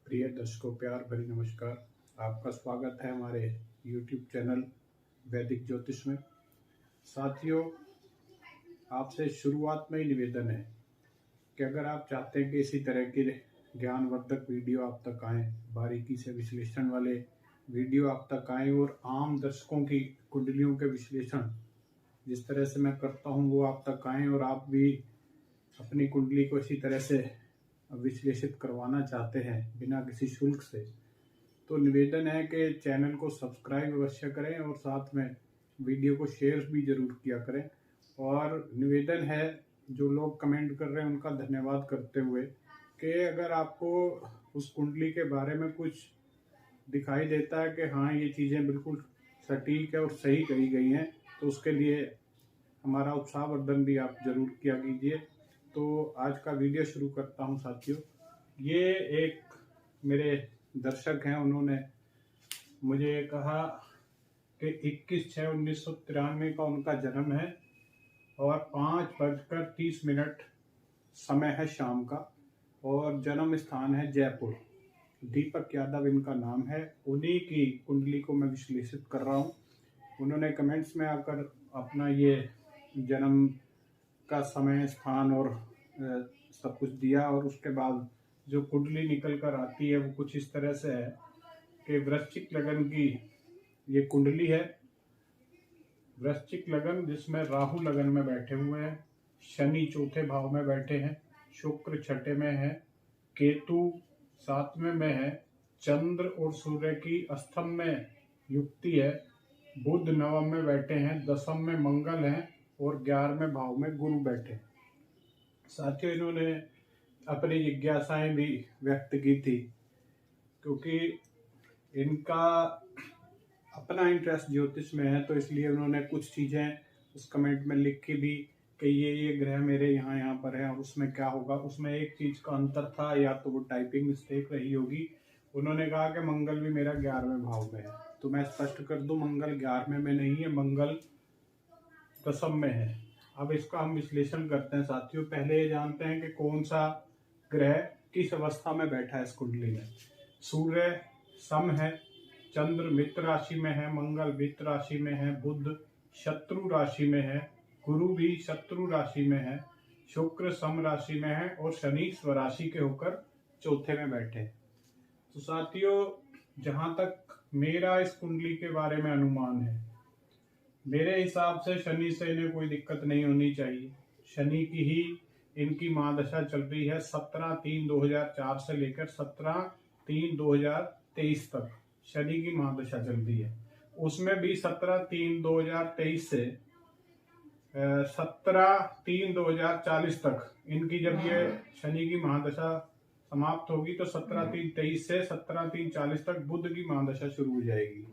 प्रिय दर्शकों, प्यार भरी नमस्कार। आपका स्वागत है हमारे YouTube चैनल वैदिक ज्योतिष में। साथियों, आपसे शुरुआत में ही निवेदन है कि अगर आप चाहते हैं कि इसी तरह के ज्ञानवर्धक वीडियो आप तक आएँ, बारीकी से विश्लेषण वाले वीडियो आप तक आएँ और आम दर्शकों की कुंडलियों के विश्लेषण जिस तरह से मैं करता हूं वो आप तक आएँ और आप भी अपनी कुंडली को इसी तरह से विश्लेषित करवाना चाहते हैं बिना किसी शुल्क से, तो निवेदन है कि चैनल को सब्सक्राइब अवश्य करें और साथ में वीडियो को शेयर भी जरूर किया करें। और निवेदन है, जो लोग कमेंट कर रहे हैं उनका धन्यवाद करते हुए, कि अगर आपको उस कुंडली के बारे में कुछ दिखाई देता है कि हाँ ये चीज़ें बिल्कुल सटीक है और सही कही गई हैं, तो उसके लिए हमारा उत्साहवर्धन भी आप जरूर किया कीजिए। तो आज का वीडियो शुरू करता हूं साथियों। ये एक मेरे दर्शक हैं, उन्होंने मुझे कहा कि 21/6/1993 का उनका जन्म है और 5:30 समय है शाम का, और जन्म स्थान है जयपुर। दीपक यादव इनका नाम है। उन्हीं की कुंडली को मैं विश्लेषित कर रहा हूँ। उन्होंने कमेंट्स में आकर अपना ये जन्म का समय, स्थान और सब कुछ दिया, और उसके बाद जो कुंडली निकल कर आती है वो कुछ इस तरह से है कि वृश्चिक लगन की ये कुंडली है। वृश्चिक लगन जिसमें राहु लगन में बैठे हुए हैं, शनि चौथे भाव में बैठे हैं, शुक्र छठे में है, केतु सातवें में है, चंद्र और सूर्य की अष्टम में युक्ति है, बुध नवम में बैठे हैं, दसम में मंगल है और 11वें भाव में गुरु बैठे। साथियों, इन्होंने अपनी जिज्ञासाएं भी व्यक्त की थी, क्योंकि इनका अपना इंटरेस्ट ज्योतिष में है, तो इसलिए उन्होंने कुछ चीज़ें उस कमेंट में लिखी भी कि ये ग्रह मेरे यहाँ पर है और उसमें क्या होगा। उसमें एक चीज़ का अंतर था, या तो वो टाइपिंग मिस्टेक रही होगी। उन्होंने कहा कि मंगल भी मेरा 11वें भाव में है, तो मैं स्पष्ट कर दूं, मंगल 11वें में नहीं है, मंगल दसम में है। अब इसका हम विश्लेषण करते हैं साथियों। पहले ये जानते हैं कि कौन सा ग्रह किस अवस्था में बैठा है इस कुंडली में। सूर्य सम है, चंद्र मित्र राशि में है, मंगल मित्र राशि में है, बुध शत्रु राशि में है, गुरु भी शत्रु राशि में है, शुक्र सम राशि में है और शनि स्वराशि के होकर चौथे में बैठे। तो साथियों, जहां तक मेरा इस कुंडली के बारे में अनुमान है, मेरे हिसाब से शनि से इन्हें कोई दिक्कत नहीं होनी चाहिए। शनि की ही इनकी महादशा चल रही है 17/3/2004 से लेकर 17/3/2023 तक शनि की महादशा चल रही है। उसमें भी 17/3/2023 से 17/3/2040 तक इनकी, जब ये शनि की महादशा समाप्त होगी तो 17/3/23 से 17/3/40 तक बुध की महादशा शुरू हो जाएगी।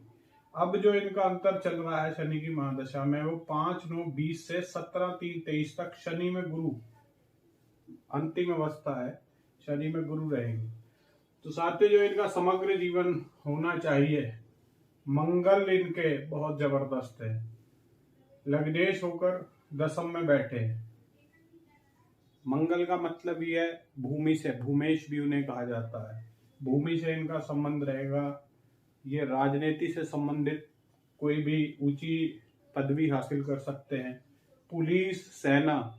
अब जो इनका अंतर चल रहा है शनि की महादशा में, वो 5/9/20 से 17/3/23 तक शनि में गुरु अंतिम अवस्था है, शनि में गुरु रहेंगे। तो साथियों, जो इनका समग्र जीवन होना चाहिए, मंगल इनके बहुत जबरदस्त है, लग्नेश होकर दसम में बैठे हैं। मंगल का मतलब ही है भूमि से, भूमेश भी उन्हें कहा जाता है। भूमि से इनका संबंध रहेगा। ये राजनीति से संबंधित कोई भी ऊंची पदवी हासिल कर सकते हैं। पुलिस, सेना,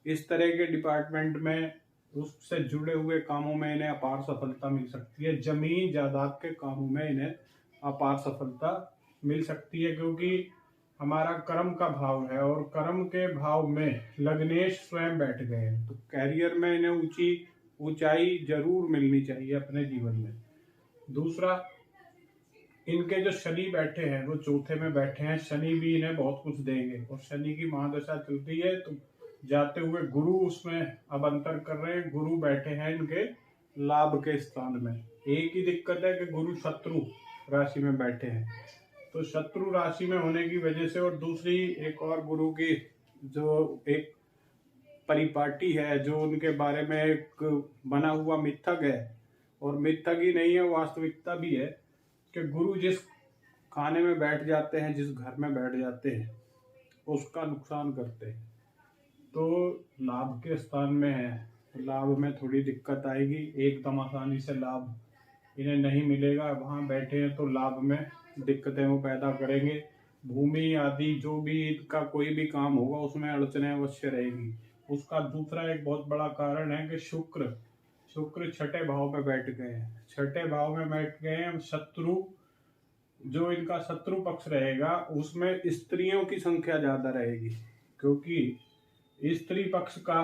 इस तरह के डिपार्टमेंट में उससे जुड़े हुए कामों में इन्हें अपार सफलता मिल सकती है। जमीन जायदाद के कामों में इन्हें अपार सफलता मिल सकती है, क्योंकि हमारा कर्म का भाव है और कर्म के भाव में लग्नेश स्वयं बैठ गए हैं। तो कैरियर में इन्हें ऊंचाई जरूर मिलनी चाहिए अपने जीवन में। दूसरा, इनके जो शनि बैठे हैं वो चौथे में बैठे हैं। शनि भी इन्हें बहुत कुछ देंगे और शनि की महादशा चलती है, तो जाते हुए गुरु उसमें अब अंतर कर रहे हैं। गुरु बैठे हैं इनके लाभ के स्थान में। एक ही दिक्कत है कि गुरु शत्रु राशि में बैठे हैं, तो शत्रु राशि में होने की वजह से, और दूसरी एक और गुरु की जो एक परिपाटी है, जो उनके बारे में एक बना हुआ मिथक है, और मिथक ही नहीं है, वास्तविकता भी है, कि गुरु जिस खाने में बैठ जाते हैं, जिस घर में बैठ जाते हैं, उसका नुकसान करते हैं। तो लाभ के स्थान में है, लाभ में थोड़ी दिक्कत आएगी, एकदम आसानी से लाभ इन्हें नहीं मिलेगा। वहाँ बैठे हैं तो लाभ में दिक्कतें वो पैदा करेंगे। भूमि आदि जो भी इनका कोई भी काम होगा उसमें अड़चनें अवश्य रहेगी। उसका दूसरा एक बहुत बड़ा कारण है कि शुक्र छठे भाव में बैठ गए हैं। छठे भाव में बैठ गए हैं शत्रु, जो इनका शत्रु पक्ष रहेगा उसमें स्त्रियों की संख्या ज्यादा रहेगी, क्योंकि स्त्री पक्ष का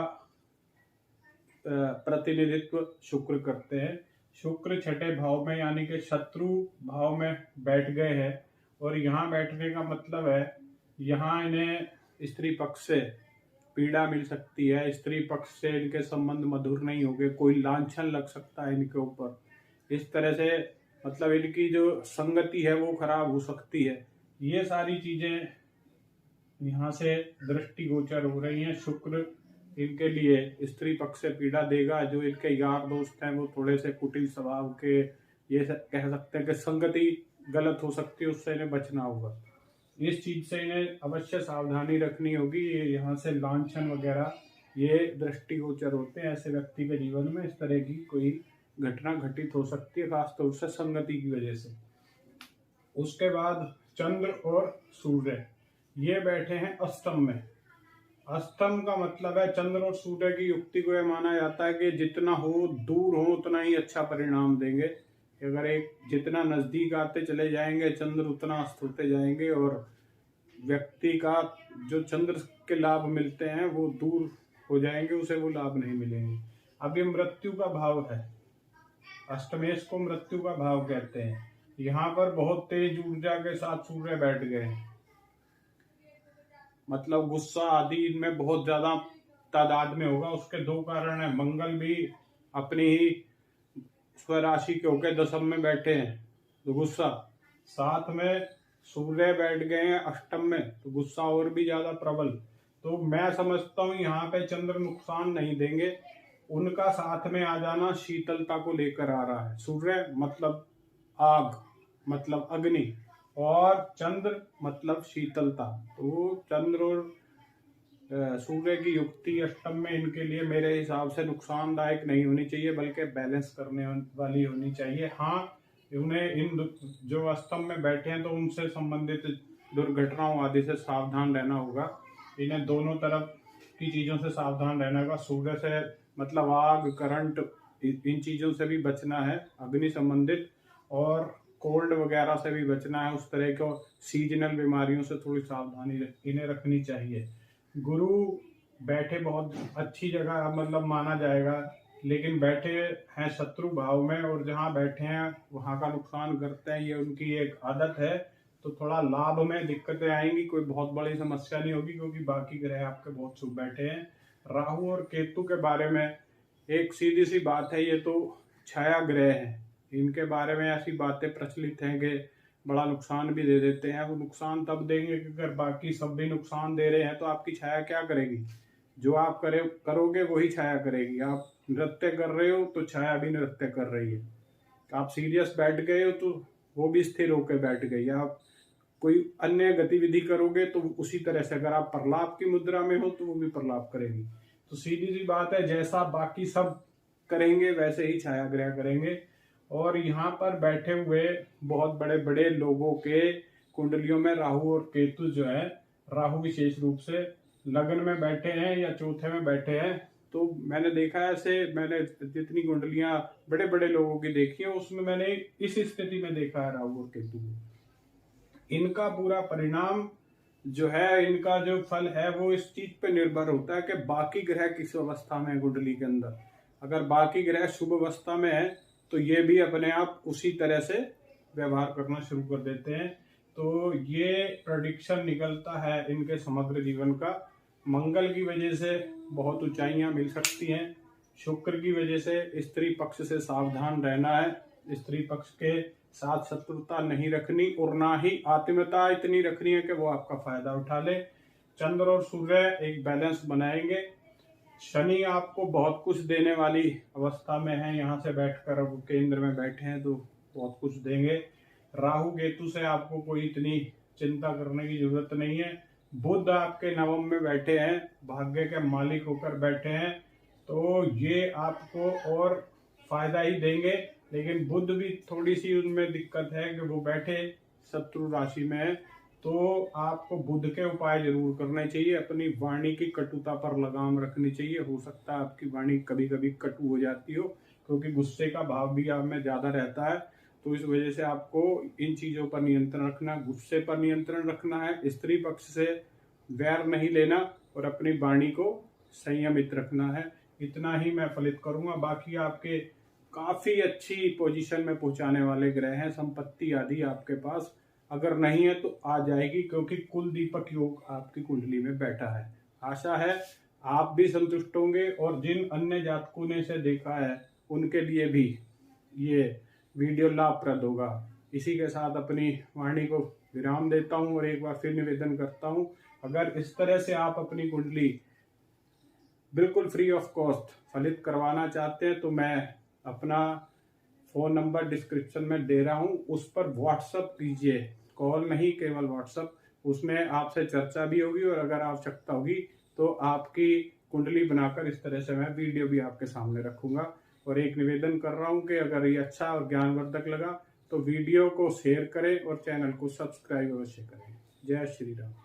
प्रतिनिधित्व शुक्र करते हैं। शुक्र छठे भाव में यानी कि शत्रु भाव में बैठ गए हैं, और यहाँ बैठने का मतलब है यहाँ इन्हें स्त्री पक्ष से पीड़ा मिल सकती है। स्त्री पक्ष से इनके संबंध मधुर नहीं होंगे, कोई लांछन लग सकता है इनके ऊपर। इस तरह से मतलब इनकी जो संगति है वो खराब हो सकती है। ये सारी चीजें यहाँ से दृष्टिगोचर हो रही हैं। शुक्र इनके लिए स्त्री पक्ष से पीड़ा देगा। जो इनके यार दोस्त हैं वो थोड़े से कुटिल स्वभाव के, ये कह सकते हैं कि संगति गलत हो सकती है, उससे इन्हें बचना होगा। इस चीज से इन्हें अवश्य सावधानी रखनी होगी। ये यहाँ से लांछन वगैरह ये दृष्टिगोचर होते हैं। ऐसे व्यक्ति के जीवन में इस तरह की कोई घटना घटित हो सकती है, खासतौर से संगति की वजह से। उसके बाद चंद्र और सूर्य ये बैठे हैं अष्टम में। अष्टम का मतलब है चंद्र और सूर्य की युक्ति को यह माना जाता है कि जितना हो दूर हो उतना ही अच्छा परिणाम देंगे। अगर एक जितना नजदीक आते चले जाएंगे चंद्र उतना अस्त होते जाएंगे, और व्यक्ति का जो चंद्र के लाभ मिलते हैं वो दूर हो जाएंगे, उसे वो लाभ नहीं मिलेंगे। अब ये मृत्यु का भाव है, अष्टमेश को मृत्यु का भाव कहते हैं। यहाँ पर बहुत तेज ऊर्जा के साथ सूर्य बैठ गए हैं, मतलब गुस्सा आदि इनमें बहुत ज्यादा तादाद में होगा। उसके दो कारण है, मंगल भी अपनी ही स्वराशि के होकर दशम में बैठे हैं तो गुस्सा, साथ में सूर्य बैठ गए हैं अष्टम में तो गुस्सा और भी ज्यादा प्रबल। तो मैं समझता हूँ यहाँ पे चंद्र नुकसान नहीं देंगे, उनका साथ में आ जाना शीतलता को लेकर आ रहा है। सूर्य मतलब आग मतलब अग्नि, और चंद्र मतलब शीतलता। तो चंद्र और सूर्य की युक्ति अष्टम में इनके लिए मेरे हिसाब से नुकसानदायक नहीं होनी चाहिए, बल्कि बैलेंस करने वाली होनी चाहिए। हाँ, उन्हें इन जो अष्टम में बैठे हैं तो उनसे संबंधित दुर्घटनाओं आदि से सावधान रहना होगा। इन्हें दोनों तरफ की चीजों से सावधान रहना होगा। सूर्य से मतलब आग, करंट, इन चीजों से भी बचना है, अग्नि संबंधित, और कोल्ड वगैरह से भी बचना है। उस तरह के सीजनल बीमारियों से थोड़ी सावधानी इन्हें रखनी चाहिए। गुरु बैठे बहुत अच्छी जगह मतलब माना जाएगा, लेकिन बैठे हैं शत्रु भाव में, और जहाँ बैठे हैं वहाँ का नुकसान करते हैं, ये उनकी एक आदत है। तो थोड़ा लाभ में दिक्कतें आएंगी, कोई बहुत बड़ी समस्या नहीं होगी, क्योंकि बाकी ग्रह आपके बहुत शुभ बैठे हैं। राहु और केतु के बारे में एक सीधी सी बात है, ये तो छाया ग्रह है, इनके बारे में ऐसी बातें प्रचलित हैं कि बड़ा नुकसान भी दे देते हैं। वो नुकसान तब देंगे कि अगर बाकी सब भी नुकसान दे रहे हैं तो आपकी छाया क्या करेगी? जो आप करोगे वही छाया करेगी। आप नृत्य कर रहे हो तो छाया भी नृत्य कर रही है। आप सीरियस बैठ गए हो तो वो भी स्थिर होकर बैठ गई। आप कोई अन्य गतिविधि करोगे तो उसी तरह से, अगर आप प्रलाप की मुद्रा में हो तो वो भी प्रलाप करेगी। तो सीधी सी बात है, जैसा बाकी सब करेंगे वैसे ही छाया ग्रह करेंगे। और यहाँ पर बैठे हुए बहुत बड़े बड़े लोगों के कुंडलियों में राहु और केतु जो है, राहु विशेष रूप से लग्न में बैठे हैं या चौथे में बैठे हैं। तो मैंने देखा है ऐसे, मैंने जितनी कुंडलियां बड़े बड़े लोगों की देखी है उसमें मैंने इस स्थिति में देखा है राहु और केतु को। इनका पूरा परिणाम जो है, इनका जो फल है वो इस चीज पे निर्भर होता है कि बाकी ग्रह किस अवस्था में है कुंडली के अंदर। अगर बाकी ग्रह शुभ अवस्था में है तो ये भी अपने आप उसी तरह से व्यवहार करना शुरू कर देते हैं। तो ये प्रेडिक्शन निकलता है इनके समग्र जीवन का। मंगल की वजह से बहुत ऊंचाइयां मिल सकती हैं। शुक्र की वजह से स्त्री पक्ष से सावधान रहना है, स्त्री पक्ष के साथ शत्रुता नहीं रखनी, और ना ही आत्मीयता इतनी रखनी है कि वो आपका फायदा उठा ले। चंद्र और सूर्य एक बैलेंस बनाएंगे। शनि आपको बहुत कुछ देने वाली अवस्था में है, यहाँ से बैठकर अब केंद्र में बैठे हैं तो बहुत कुछ देंगे। राहु केतु से आपको कोई इतनी चिंता करने की जरूरत नहीं है। बुध आपके नवम में बैठे हैं, भाग्य के मालिक होकर बैठे हैं, तो ये आपको और फायदा ही देंगे। लेकिन बुध भी थोड़ी सी उनमें दिक्कत है कि वो बैठे शत्रु राशि में है। तो आपको बुध के उपाय जरूर करने चाहिए। अपनी वाणी की कटुता पर लगाम रखनी चाहिए। हो सकता है आपकी वाणी कभी कभी कटु हो जाती हो, क्योंकि गुस्से का भाव भी आप में ज्यादा रहता है। तो इस वजह से आपको इन चीजों पर नियंत्रण रखना, गुस्से पर नियंत्रण रखना है, स्त्री पक्ष से वैर नहीं लेना और अपनी वाणी को संयमित रखना है। इतना ही मैं फलित करूंगा। बाकी आपके काफी अच्छी पोजीशन में पहुंचाने वाले ग्रह हैं। संपत्ति आदि आपके पास अगर नहीं है तो आ जाएगी, क्योंकि कुल दीपक योग आपकी कुंडली में बैठा है। आशा है आप भी संतुष्ट होंगे और जिन अन्य जातकों ने इसे देखा है उनके लिए भी ये वीडियो लाभप्रद होगा। इसी के साथ अपनी वाणी को विराम देता हूं और एक बार फिर निवेदन करता हूं, अगर इस तरह से आप अपनी कुंडली बिल्कुल फ्री ऑफ कॉस्ट फलित करवाना चाहते हैं तो मैं अपना फ़ोन नंबर डिस्क्रिप्शन में दे रहा हूं, उस पर व्हाट्सअप कीजिए। कॉल नहीं, केवल व्हाट्सअप। उसमें आपसे चर्चा भी होगी और अगर आवश्यकता होगी तो आपकी कुंडली बनाकर इस तरह से मैं वीडियो भी आपके सामने रखूंगा। और एक निवेदन कर रहा हूं कि अगर ये अच्छा और ज्ञानवर्धक लगा तो वीडियो को शेयर करें और चैनल को सब्सक्राइब अवश्य करें। जय श्री राम।